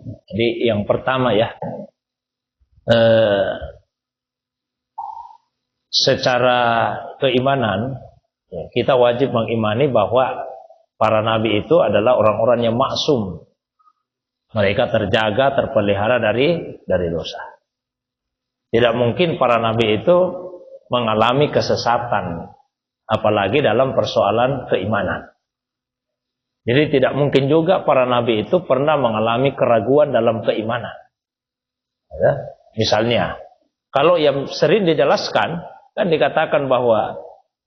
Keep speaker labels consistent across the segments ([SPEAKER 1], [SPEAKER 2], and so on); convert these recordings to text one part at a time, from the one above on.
[SPEAKER 1] Jadi yang pertama ya, secara keimanan kita wajib mengimani bahwa para nabi itu adalah orang-orang yang maksum. Mereka terjaga, terpelihara dari dosa. Tidak mungkin para nabi itu mengalami kesesatan, apalagi dalam persoalan keimanan. Jadi tidak mungkin juga para nabi itu pernah mengalami keraguan dalam keimanan. Ya, misalnya, kalau yang sering dijelaskan, kan dikatakan bahwa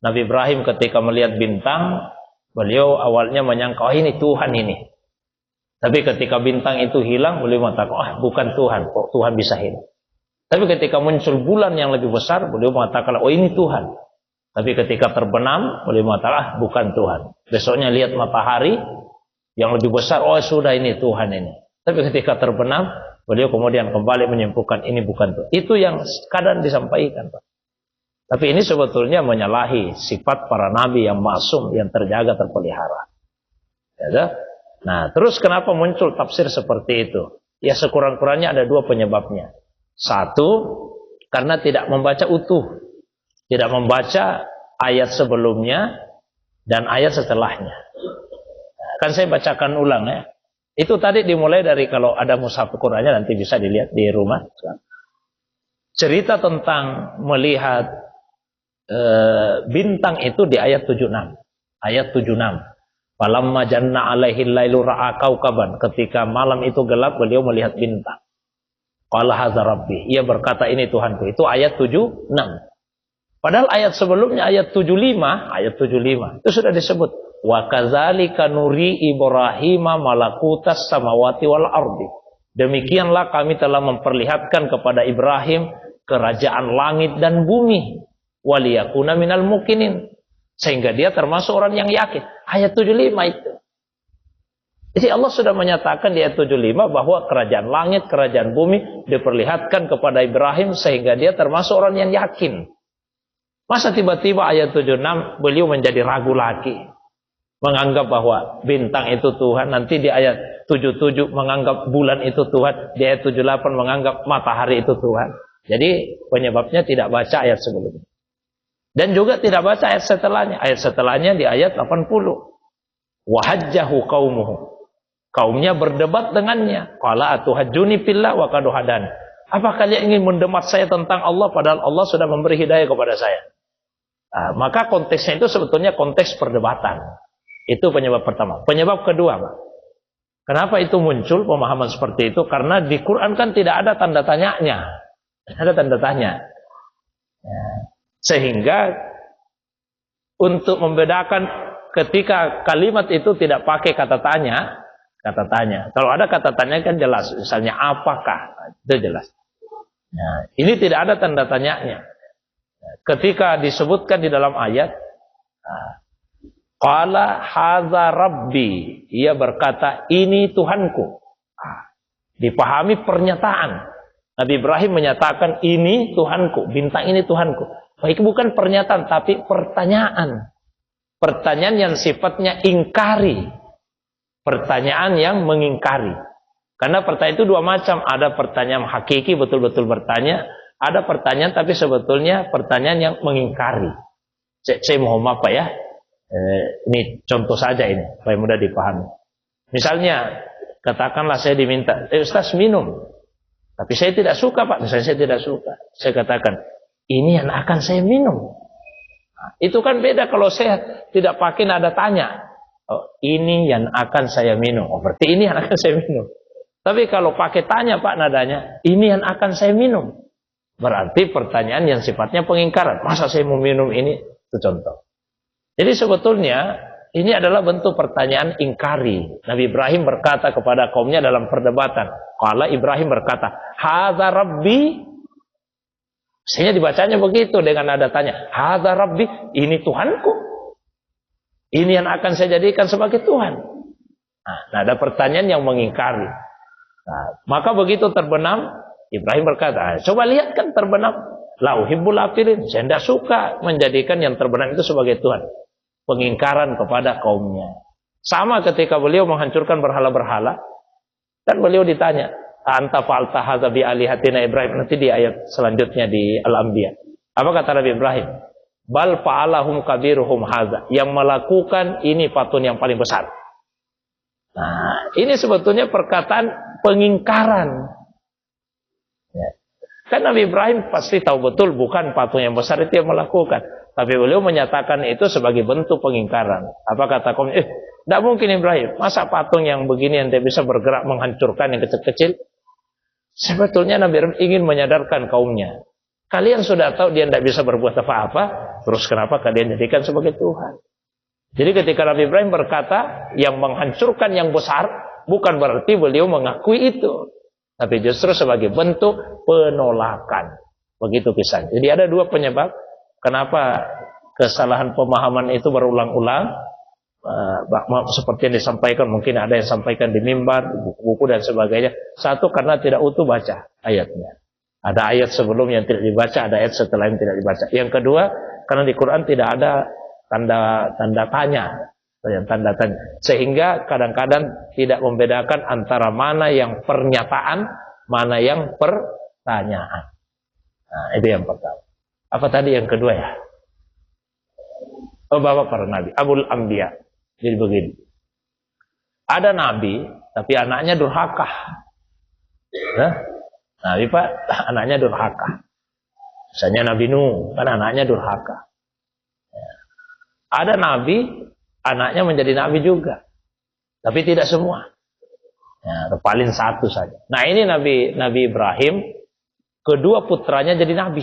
[SPEAKER 1] Nabi Ibrahim ketika melihat bintang, beliau awalnya menyangka, oh ini Tuhan ini. Tapi ketika bintang itu hilang, beliau mengatakan, oh bukan Tuhan, kok Tuhan bisa hilang. Tapi ketika muncul bulan yang lebih besar, beliau mengatakan, oh ini Tuhan. Tapi ketika terbenam, beliau mengatakan, bukan Tuhan. Besoknya lihat matahari yang lebih besar, oh sudah ini Tuhan ini. Tapi ketika terbenam, beliau kemudian kembali menyimpulkan, ini bukan Tuhan. Itu yang kadang disampaikan, Pak. Tapi ini sebetulnya menyalahi sifat para nabi yang maksum, yang terjaga, terpelihara. Ya, nah, terus kenapa muncul tafsir seperti itu? Ya sekurang-kurangnya ada dua penyebabnya. Satu, karena tidak membaca utuh. Tidak membaca ayat sebelumnya dan ayat setelahnya. Kan saya bacakan ulang ya. Itu tadi dimulai dari, kalau ada mushaf Qur'annya nanti bisa dilihat di rumah. Cerita tentang melihat bintang itu di ayat 76. Ayat 76. Falamma janna alaihi lailu ra'a kaukaban. Ketika malam itu gelap, beliau melihat bintang. Qala hadza rabbi. Ia berkata, ini Tuhanku. Itu ayat 76. Padahal ayat sebelumnya ayat 75 itu sudah disebut wa kadzalika nuri Ibrahima malakutas samawati wal ardi. Demikianlah kami telah memperlihatkan kepada Ibrahim kerajaan langit dan bumi. Waliyakuna minal mukinin, sehingga dia termasuk orang yang yakin. Ayat 75 itu. Jadi Allah sudah menyatakan di ayat 75 bahwa kerajaan langit, kerajaan bumi diperlihatkan kepada Ibrahim sehingga dia termasuk orang yang yakin. Masa tiba-tiba ayat 76 beliau menjadi ragu lagi, menganggap bahwa bintang itu Tuhan. Nanti di ayat 77 menganggap bulan itu Tuhan. Di ayat 78 menganggap matahari itu Tuhan. Jadi penyebabnya tidak baca ayat sebelumnya. Dan juga tidak baca ayat setelahnya. Ayat setelahnya di ayat 80. Wahajjahu qaumuhu. Kaumnya berdebat dengannya. Qala atuhajjuni fillah wa qad hadani. Apa kalian ingin mendebat saya tentang Allah padahal Allah sudah memberi hidayah kepada saya? Nah, maka konteksnya itu sebetulnya konteks perdebatan. Itu penyebab pertama. Penyebab kedua, Pak. Kenapa itu muncul pemahaman seperti itu? Karena di Quran kan tidak ada tanda tanyanya. Ada tanda tanya. Ya. Sehingga untuk membedakan ketika kalimat itu tidak pakai kata tanya. Kalau ada kata tanya kan jelas. Misalnya apakah? Itu jelas. Nah, ini tidak ada tanda tanyanya. Ketika disebutkan di dalam ayat, qala hadza rabbi, ia berkata ini Tuhanku. Dipahami pernyataan. Nabi Ibrahim menyatakan ini Tuhanku, bintang ini Tuhanku. Baik, bukan pernyataan tapi pertanyaan. Pertanyaan yang sifatnya ingkari. Pertanyaan yang mengingkari. Karena pertanyaan itu dua macam. Ada pertanyaan hakiki, betul-betul bertanya. Ada pertanyaan tapi sebetulnya pertanyaan yang mengingkari. Saya mohon maaf Pak ya. Ini contoh saja ini, supaya mudah dipahami. Misalnya, katakanlah saya diminta, Ustaz minum. Tapi saya tidak suka Pak. Misalnya saya tidak suka. Saya katakan, ini yang akan saya minum. Nah, itu kan beda kalau saya tidak pakai nada tanya. Oh, ini yang akan saya minum. Oh, berarti ini yang akan saya minum. Tapi kalau pakai tanya Pak nadanya, ini yang akan saya minum. Berarti pertanyaan yang sifatnya pengingkaran. Masa saya mau minum ini? Itu contoh. Jadi sebetulnya ini adalah bentuk pertanyaan ingkari. Nabi Ibrahim berkata kepada kaumnya dalam perdebatan. Qala Ibrahim berkata, hadza rabbi. Sehingga dibacanya begitu dengan nada tanya. Hadza rabbi, ini Tuhanku. Ini yang akan saya jadikan sebagai Tuhan. Nah, ada pertanyaan yang mengingkari. Nah, maka begitu terbenam, Ibrahim berkata, coba lihat kan terbenam. La uhibbul afilin. Saya tidak suka menjadikan yang terbenam itu sebagai Tuhan. Pengingkaran kepada kaumnya. Sama ketika beliau menghancurkan berhala-berhala. Dan beliau ditanya, anta fa'alta hadza bi alihatina Ibrahim, nanti di ayat selanjutnya di Al-Anbiya. Apa kata Nabi Ibrahim? Bal fa'alahum kabiruhum hadza, yang melakukan ini patun yang paling besar. Nah, ini sebetulnya perkataan pengingkaran. Ya. Kan Nabi Ibrahim pasti tahu betul bukan patung yang besar itu yang melakukan. Tapi beliau menyatakan itu sebagai bentuk pengingkaran. Apa kata kaum? Tidak mungkin Ibrahim. Masa patung yang begini yang tidak bisa bergerak menghancurkan yang kecil-kecil? Sebetulnya Nabi Ibrahim ingin menyadarkan kaumnya. Kalian sudah tahu dia tidak bisa berbuat apa-apa. Terus kenapa kalian jadikan sebagai Tuhan? Jadi ketika Nabi Ibrahim berkata yang menghancurkan yang besar, bukan berarti beliau mengakui itu. Tapi justru sebagai bentuk penolakan. Begitu kisahnya. Jadi ada dua penyebab kenapa kesalahan pemahaman itu berulang-ulang. Seperti yang disampaikan, mungkin ada yang sampaikan di mimbar, buku-buku dan sebagainya. Satu, karena tidak utuh baca ayatnya. Ada ayat sebelum yang tidak dibaca, ada ayat setelah yang tidak dibaca. Yang kedua, karena di Quran tidak ada tanda tanya. Tanda tanya. Sehingga kadang-kadang tidak membedakan antara mana yang pernyataan, mana yang pertanyaan. Nah, itu yang pertama. Apa tadi yang kedua ya? Oh, bapak para nabi, Abul Anbiya. Jadi begini. Ada nabi, tapi anaknya durhaka. Nah, nabi pak, anaknya durhaka. Misalnya Nabi Nuh, kan anaknya durhaka. Ada nabi, anaknya menjadi nabi juga. Tapi tidak semua. Ya, paling satu saja. Nah ini Nabi Ibrahim, kedua putranya jadi nabi.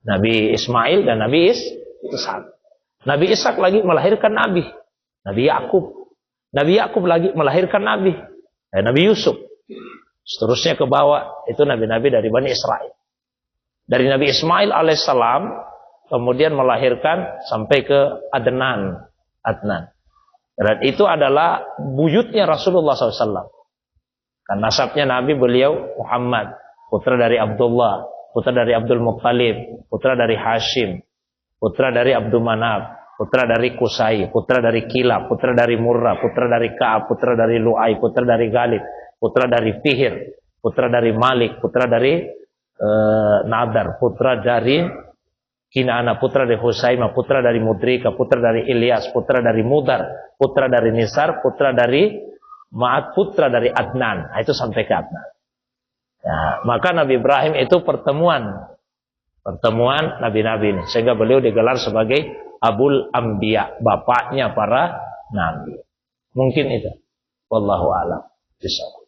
[SPEAKER 1] Nabi Ismail dan Nabi Ishak. Nabi Ishak lagi melahirkan Nabi Yakub. Nabi Yakub lagi melahirkan Nabi Yusuf. Seterusnya ke bawah itu nabi-nabi dari Bani Israel. Dari Nabi Ismail alaihissalam kemudian melahirkan sampai ke Adnan. Dan itu adalah buyutnya Rasulullah SAW. Kan nasabnya Nabi beliau Muhammad, putra dari Abdullah, putra dari Abdul Muttalib, putra dari Hashim, putra dari Abdul Manaf, putra dari Qusay, putra dari Kilab, putra dari Murrah, putra dari Ka'ab, putra dari Lu'ay, putra dari Ghalib, putra dari Fihr, putra dari Malik, putra dari Nadar, putra dari Kinana, putra dari Husaimah, putra dari Mudrika, putra dari Ilyas, putra dari Mudar, putra dari Nisar, putra dari Ma'ad, putra dari Adnan. Nah, itu sampai ke Adnan. Ya, maka Nabi Ibrahim itu pertemuan nabi-nabi ini, sehingga beliau digelar sebagai Abul Anbiya, bapaknya para nabi. Mungkin itu. Wallahu a'lam bishawab.